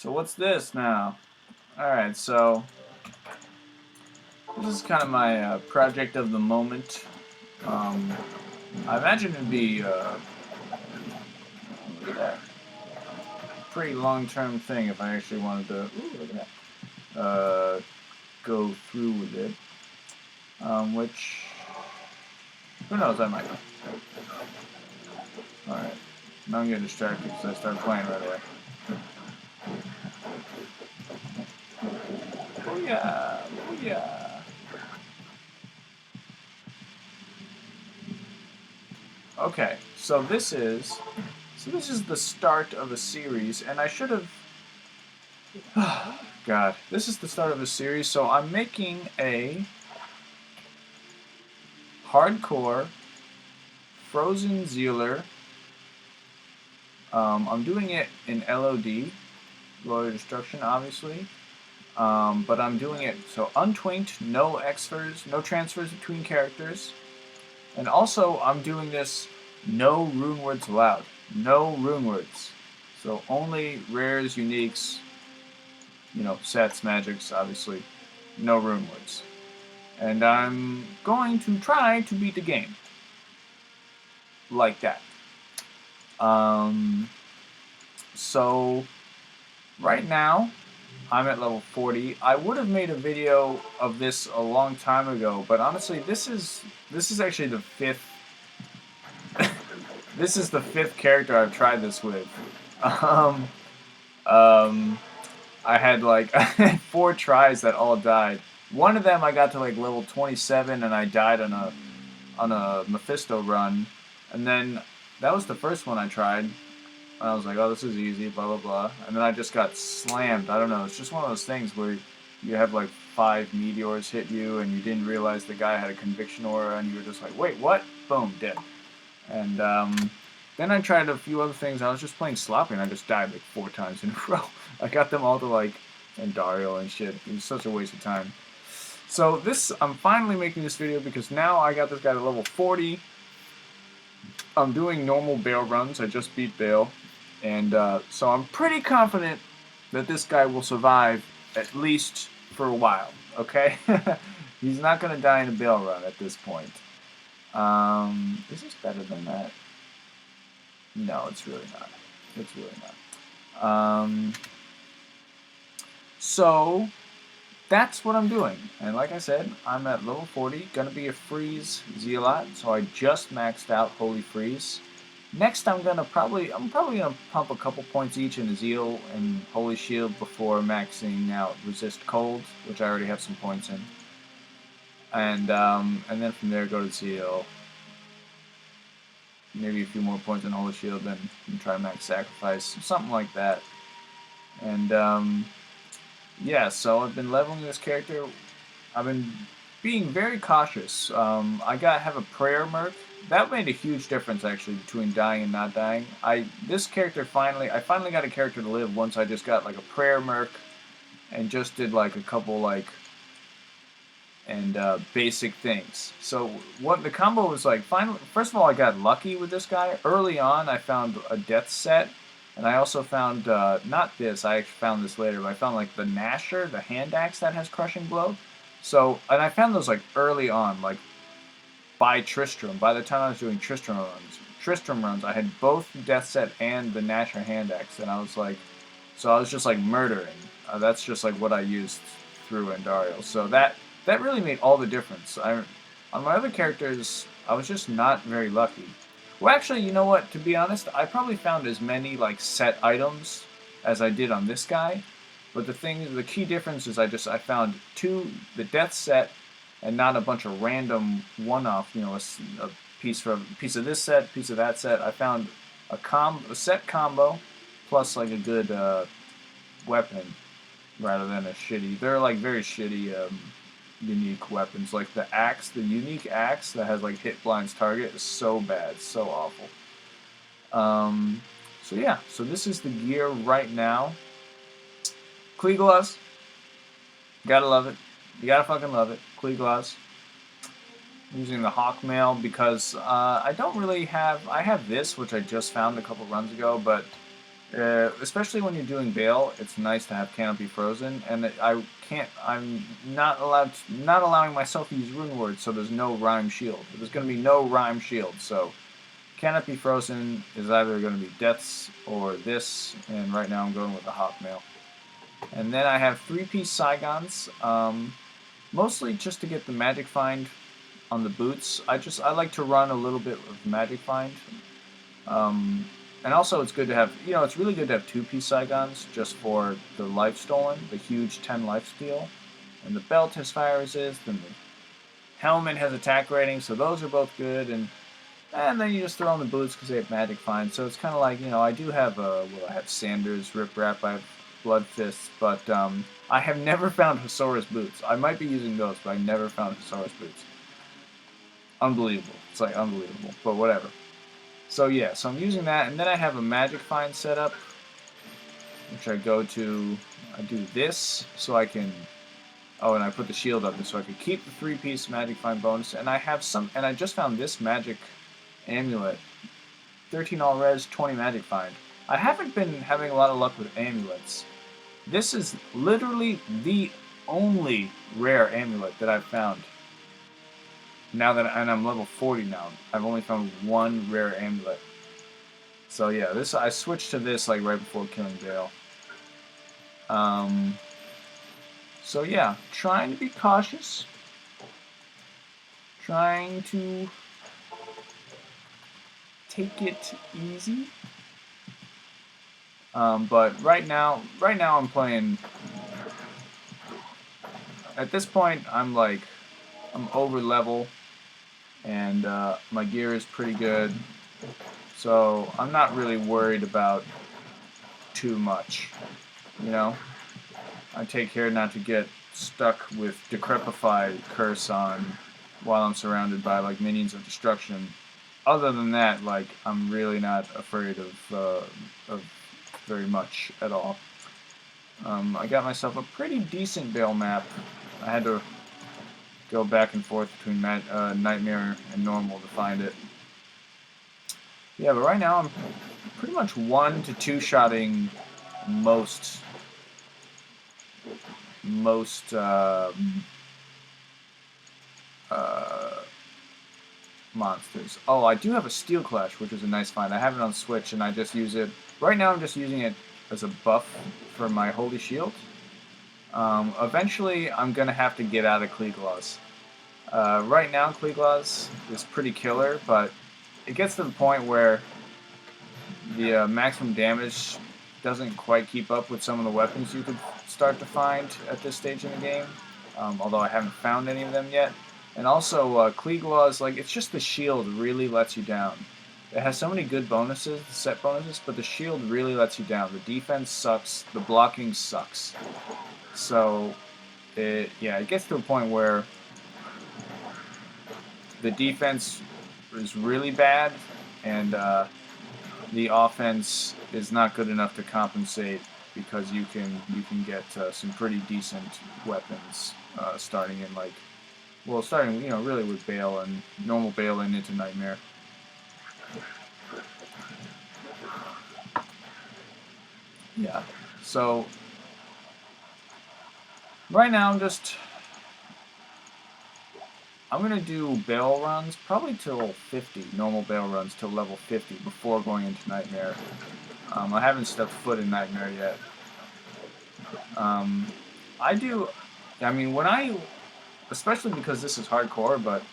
So what's this now? Alright, so this is kind of my project of the moment. I imagine it'd be, look at that, pretty long-term thing if I actually wanted to, ooh, look at that, go through with it. Which, who knows, I might. Alright, now I'm getting distracted because I started playing right away. Booyah! Booyah! Okay, so this is the start of a series, and I should have. God, this is the start of a series, so I'm making a hardcore Frozen Zealer. I'm doing it in LOD, Loyal Destruction, obviously. But I'm doing it so untwinked, no extras, no transfers between characters. And also, I'm doing this no rune words allowed. No rune words. So only rares, uniques, sets, magics, obviously. No rune words. And I'm going to try to beat the game. Like that. So, right now, I'm at level 40. I would have made a video of this a long time ago, but honestly, this is actually the fifth. This is the fifth character I've tried this with. I had like 4 tries that all died. One of them I got to like level 27 and I died on a Mephisto run, and then that was the first one I tried. I was like, oh, this is easy, blah, blah, blah. And then I just got slammed. I don't know. It's just one of those things where you have like 5 meteors hit you and you didn't realize the guy had a conviction aura and you were just like, wait, what? Boom, dead. And then I tried a few other things. I was just playing sloppy and I just died like 4 times in a row. I got them all to like Endario and shit. It was such a waste of time. So I'm finally making this video because now I got this guy to level 40. I'm doing normal Bale runs. I just beat Bale. And so I'm pretty confident that this guy will survive at least for a while, okay? He's not going to die in a Bale run at this point. Is this better than that? No, it's really not. It's really not. So, that's what I'm doing. And like I said, I'm at level 40. Gonna be a Freeze Zealot, so I just maxed out Holy Freeze. Next, I'm probably gonna pump a couple points each in the Zeal and Holy Shield before maxing out Resist Cold, which I already have some points in. And then from there go to Zeal. Maybe a few more points in Holy Shield, then try max Sacrifice, something like that. And yeah, so I've been leveling this character. I've been being very cautious. I have a Prayer Merc. That made a huge difference actually between dying and not dying. I finally got a character to live once I just got like a Prayer Merc and just did like a couple basic things. So what the combo was like, finally, first of all, I got lucky with this guy. Early on, I found a death set, and I also found, not this, I actually found this later, but I found like the Gnasher, the hand axe that has Crushing Blow. So, and I found those like early on, like by Tristram. By the time I was doing Tristram runs, I had both death set and the Gnasher hand axe, and I was like, so I was just like murdering. That's just like what I used through Endario. So that really made all the difference. On my other characters, I was just not very lucky. Well, actually, you know what? To be honest, I probably found as many like set items as I did on this guy. But the key difference is I found the death set, and not a bunch of random one-off. A piece of this set, piece of that set. I found a set combo, plus like a good weapon, rather than a shitty. They're like very shitty. Unique weapons like the unique axe that has like hit blinds target is so bad, so awful. So yeah, so this is the gear right now. Kleeglass, gotta love it. You gotta fucking love it. Kleeglass. I'm using the Hawkmail because I don't really have. I have this, which I just found a couple runs ago, but Especially when you're doing Bale, it's nice to have Canopy Frozen, and I can't. I'm not allowed, not allowing myself to use Rune Word, so there's no Rhyme Shield. There's going to be no Rhyme Shield, so Canopy Frozen is either going to be Deaths or this, and right now I'm going with the Hawkmail. And then I have 3-piece Saigons, mostly just to get the Magic Find on the boots. I like to run a little bit of Magic Find. And also it's good to have, it's really good to have 2-piece Saigons just for the life stolen, the huge 10 life steal. And the belt has fire resist, and the helmet has attack rating, so those are both good. And then you just throw in the boots because they have Magic Find. So it's kind of like, I do have, I have Sanders, Rip Rap, I have Blood Fists, but I have never found Hosaurus boots. I might be using those, but I never found Hosaurus boots. Unbelievable. It's like unbelievable, but whatever. So yeah, so I'm using that, and then I have a Magic Find setup, which I do this, so I can, and I put the shield up so I can keep the 3-piece Magic Find bonus, and I just found this Magic Amulet, 13 all res, 20 Magic Find. I haven't been having a lot of luck with amulets. This is literally the only rare amulet that I've found. Now that I'm level 40 now, I've only found one rare amulet. So yeah, I switched to this like right before killing Bale. So yeah, trying to be cautious, trying to take it easy. But right now I'm playing. At this point, I'm over level, and my gear is pretty good, so I'm not really worried about too much. I take care not to get stuck with Decrepify Curse on while I'm surrounded by minions of destruction. Other than that, I'm really not afraid of very much at all. I got myself a pretty decent Bale map. I had to go back and forth between Nightmare and Normal to find it. Yeah, but right now I'm pretty much 1 to 2-shotting most monsters. Oh, I do have a Steel Clash, which is a nice find. I have it on Switch, and I just use it. Right now I'm just using it as a buff for my Holy Shield. Eventually, I'm going to have to get out of Kleeglaws. Right now, Kleeglaws is pretty killer, but it gets to the point where the maximum damage doesn't quite keep up with some of the weapons you could start to find at this stage in the game, although I haven't found any of them yet. And also, Kleeglaws, it's just the shield really lets you down. It has so many good bonuses, set bonuses, but the shield really lets you down. The defense sucks, the blocking sucks. So, it gets to a point where the defense is really bad, and the offense is not good enough to compensate, because you can get some pretty decent weapons starting really with Bale and normal Bale and into Nightmare. Yeah, so right now I'm going to do Bale runs probably till 50, normal Bale runs till level 50 before going into Nightmare. I haven't stepped foot in Nightmare yet. Especially because this is hardcore, but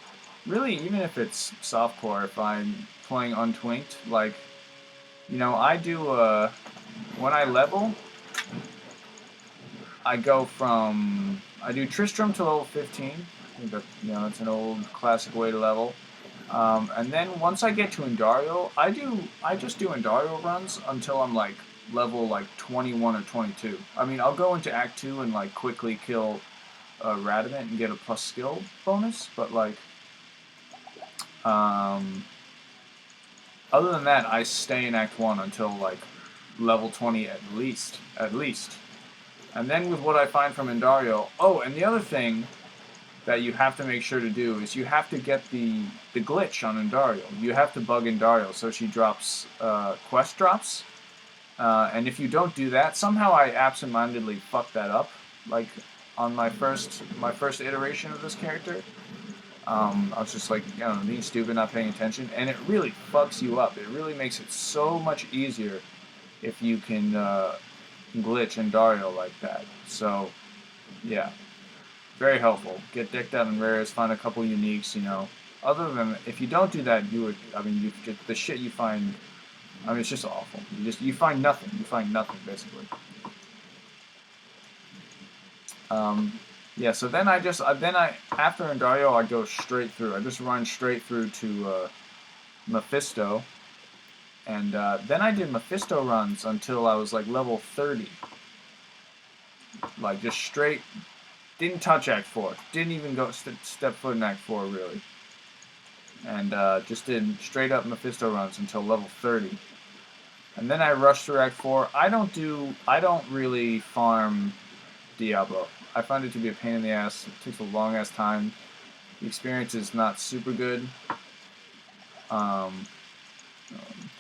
really even if it's softcore, if I'm playing Untwinked, I do, when I level, I do Tristram to level 15. I think that, it's an old classic way to level. And then once I get to Endario, I just do Endario runs until I'm level 21 or 22. I mean, I'll go into Act 2 and quickly kill Radamant and get a plus skill bonus, but other than that, I stay in Act 1 until level 20 at least. And then with what I find from Endario, and the other thing that you have to make sure to do is you have to get the glitch on Endario. You have to bug Endario so she drops quest drops. And if you don't do that, somehow I absentmindedly fucked that up. Like on my first iteration of this character, I was just like, being stupid, not paying attention, and it really fucks you up. It really makes it so much easier if you can glitch Endario like that. So, yeah, very helpful. Get decked out in rares, find a couple uniques. Other than if you don't do that, you get the shit you find. It's just awful. You find nothing. You find nothing basically. Yeah. So then after Endario, I go straight through. I just run straight through to Mephisto, and then I did Mephisto runs until I was like level 30. Like just straight. Didn't touch Act 4. Didn't even go step foot in Act 4 really. And just did straight up Mephisto runs until level 30. And then I rushed through Act 4. I don't really farm Diablo. I find it to be a pain in the ass. It takes a long ass time. The experience is not super good. Do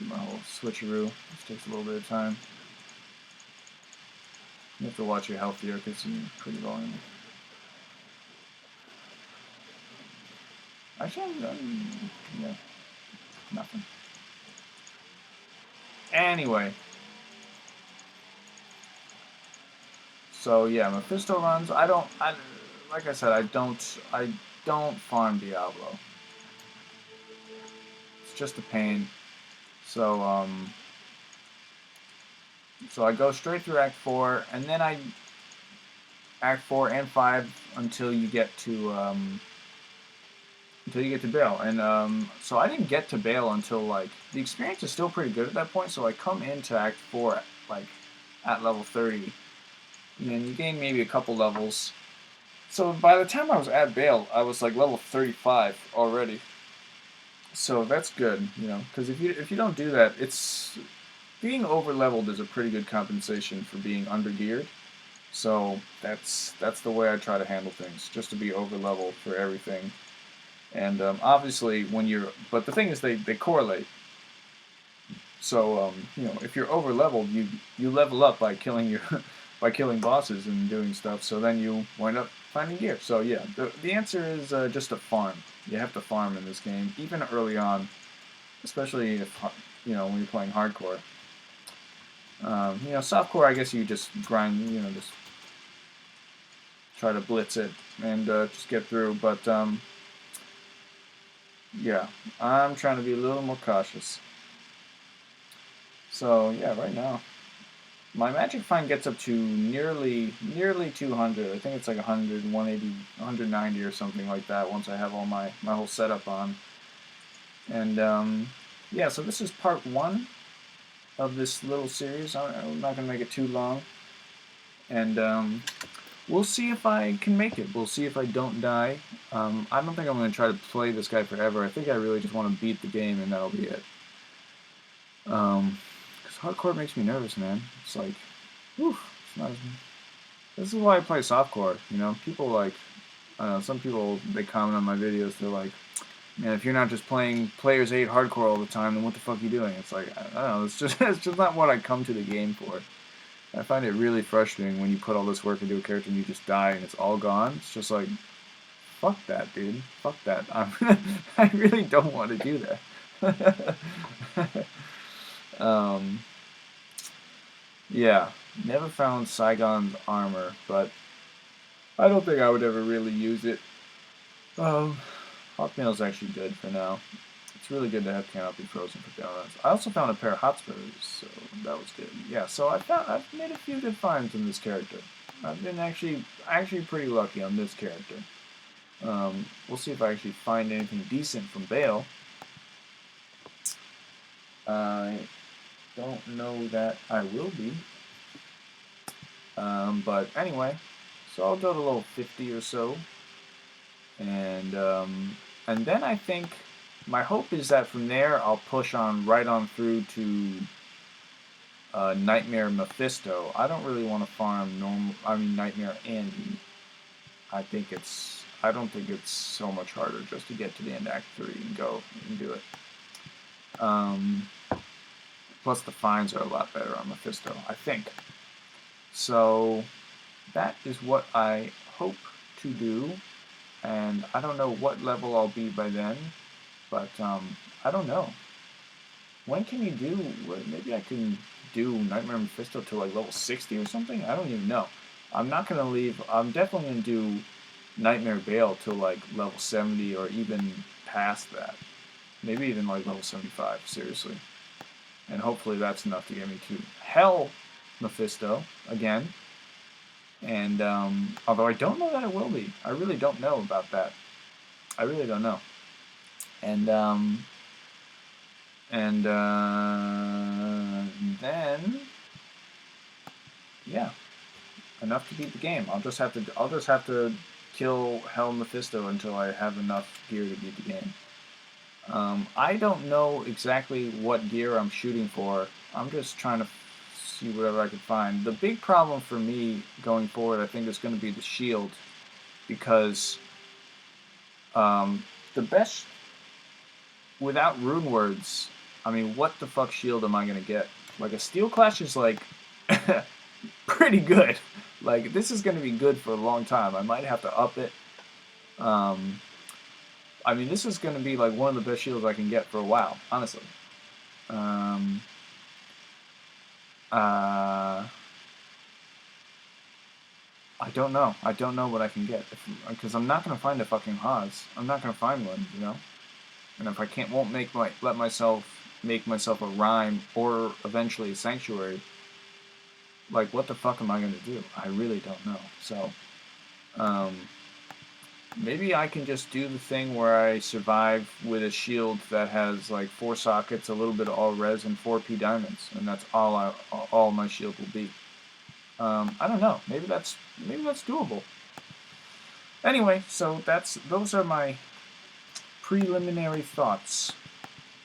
my whole switcheroo. This takes a little bit of time. You have to watch your health here because you're pretty vulnerable. Actually, yeah, nothing. Anyway. So yeah, Mephisto runs. Like I said, I don't farm Diablo. It's just a pain. So so I go straight through Act 4, and then Act 4 and 5 until you get to Baal. And so I didn't get to Baal until like the experience is still pretty good at that point. So I come into Act 4 like at level 30. And you gain maybe a couple levels. So by the time I was at Baal, I was like level 35 already. So that's good, because if you don't do that, it's being over leveled is a pretty good compensation for being under geared. So that's the way I try to handle things, just to be over level for everything. And obviously, but the thing is, they correlate. So if you're over leveled, you level up by killing by killing bosses and doing stuff. So then you wind up finding gear. So yeah, the answer is just a farm. You have to farm in this game, even early on, especially if when you're playing hardcore. Softcore, I guess you just grind, just try to blitz it and just get through. But yeah, I'm trying to be a little more cautious. So yeah, right now, my Magic Find gets up to nearly 200. I think it's like 100, 180, 190 or something like that once I have all my whole setup on. And yeah, so this is part 1 of this little series. I'm not going to make it too long. And we'll see if I can make it. We'll see if I don't die. I don't think I'm going to try to play this guy forever. I think I really just want to beat the game and that'll be it. Because hardcore makes me nervous, man. It's like, whew, it's not as... This is why I play softcore, People like, some people, they comment on my videos, they're like, man, if you're not just playing Players 8 hardcore all the time, then what the fuck are you doing? It's like, I don't know, it's just not what I come to the game for. I find it really frustrating when you put all this work into a character and you just die and it's all gone. It's just like, fuck that, dude. Fuck that. I really don't want to do that. Yeah, never found Saigon's armor, but I don't think I would ever really use it. Hawkmail's actually good for now. It's really good to have Canopy Frozen for donuts. I also found a pair of Hotspurs, so that was good. Yeah, so I've made a few good finds in this character. I've been actually pretty lucky on this character. We'll see if I actually find anything decent from Baal. I don't know that I will be. But anyway, so I'll go to level 50 or so. And then I think my hope is that from there I'll push on right on through to Nightmare Mephisto. I don't really want to farm Nightmare Andy. I don't think it's so much harder just to get to the end of Act 3 and go and do it. Plus the finds are a lot better on Mephisto, I think. So that is what I hope to do. And I don't know what level I'll be by then. But I don't know. When can you do? Maybe I can do Nightmare Mephisto to like level 60 or something. I don't even know. I'm not gonna leave. I'm definitely gonna do Nightmare Bale to like level 70 or even past that. Maybe even like level 75. Seriously. And hopefully that's enough to get me to Hell Mephisto again. And although I don't know that it will be, I really don't know about that. I really don't know. And then yeah, enough to beat the game. I'll just have to kill Hell Mephisto until I have enough gear to beat the game. I don't know exactly what gear I'm shooting for. I'm just trying to see whatever I can find. The big problem for me going forward, I think, is going to be the shield, because the best without rune words. I mean, what the fuck shield am I gonna get? Like a Steel Clash is like pretty good. Like this is gonna be good for a long time. I might have to up it. I mean, this is gonna be like one of the best shields I can get for a while, honestly. I don't know. I don't know what I can get because I'm not gonna find a fucking Haas. I'm not gonna find one, you know. And if I won't let myself make myself a rhyme or eventually a sanctuary, like what the fuck am I gonna do? I really don't know. So, maybe I can just do the thing where I survive with a shield that has like 4 sockets, a little bit of all res, and 4p diamonds, and that's all my shield will be. I don't know. Maybe that's doable. Anyway, so those are my preliminary thoughts.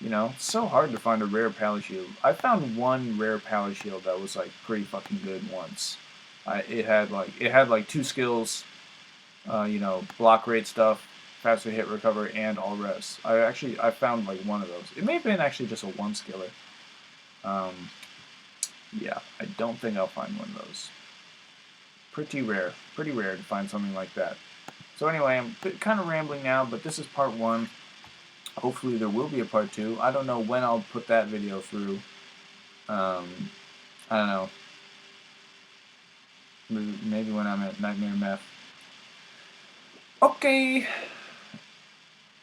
You know, it's so hard to find a rare Pally Shield. I found one rare Pally Shield that was like pretty fucking good once. It had like 2 skills, you know, block rate stuff, faster hit recovery, and all res. I found like one of those. It may have been actually just a 1 skiller. Yeah, I don't think I'll find one of those. Pretty rare to find something like that. So anyway, I'm kind of rambling now, but this is part 1. Hopefully there will be a part 2. I don't know when I'll put that video through. I don't know. Maybe when I'm at Nightmare Meth. Okay.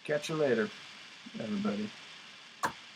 Catch you later, everybody.